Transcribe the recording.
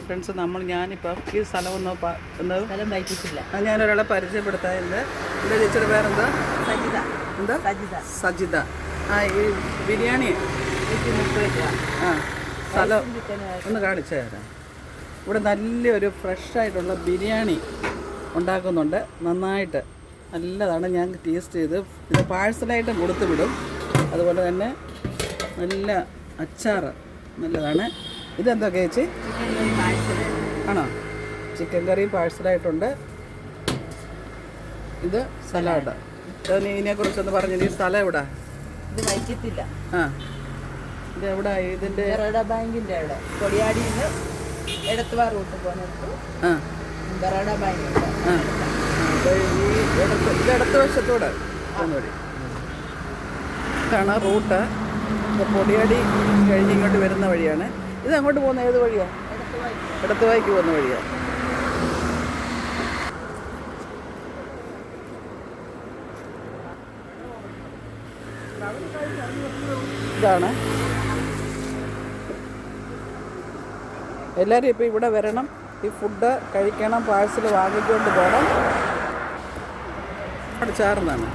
Friends, ഞാനിപ്പോൾ ഈ സ്ഥലം ഒന്ന് സ്ഥലം വായിച്ചിട്ടില്ല. ഞാനൊരാളെ പരിചയപ്പെടുത്താറുണ്ട്. എൻ്റെ ചേച്ചിയുടെ പേരെന്താ? സജിത. എന്താ? സജിത. ഈ ബിരിയാണി സ്ഥലം ഒന്ന് കാണിച്ചു തരാം. ഇവിടെ നല്ലൊരു ഫ്രഷായിട്ടുള്ള ബിരിയാണി ഉണ്ടാക്കുന്നുണ്ട്. നന്നായിട്ട് നല്ലതാണ്. ഞാൻ ടേസ്റ്റ് ചെയ്ത് ഇത് പാഴ്സലായിട്ടും കൊടുത്തു വിടും. അതുപോലെ തന്നെ നല്ല അച്ചാർ നല്ലതാണ്. ഇതെന്തൊക്കെ ചേച്ചി? ആണോ? ചിക്കൻ കറി പാഴ്സലായിട്ടുണ്ട്. ഇത് സലാഡ്. ഇതിനെക്കുറിച്ചൊന്ന് പറഞ്ഞു. ഈ സ്ഥലം എവിടാ? ഇത് വൈക്കത്തില്ല. ഇത് എവിടാ? ഇതിൻ്റെ ബറോഡ ബാങ്കിൻ്റെ അവിടെ കൊടിയാടിയിൽ നിന്ന് എടത്തുവാ റൂട്ട് പോകുന്നിടത്ത് ബറോഡ ബാങ്ക്. ഇത് ഇടത്ത് വശത്തൂടെ പോകുന്നവഴി ഇതാണ് റൂട്ട്. പൊടിയാടി കഴിഞ്ഞ് ഇങ്ങോട്ട് വരുന്ന വഴിയാണ്. ഇത് അങ്ങോട്ട് പോകുന്ന ഏത് വഴിയാണ്? ഇടത്തുവായിക്ക് പോകുന്ന വഴിയാണ്. ഇതാണ്. എല്ലാവരും ഇപ്പോൾ ഇവിടെ വരണം. ഈ ഫുഡ് കഴിക്കണം. പാഴ്സൽ വാങ്ങിക്കൊണ്ട് പോകണം. അവിടെ ചേർന്നാണ്.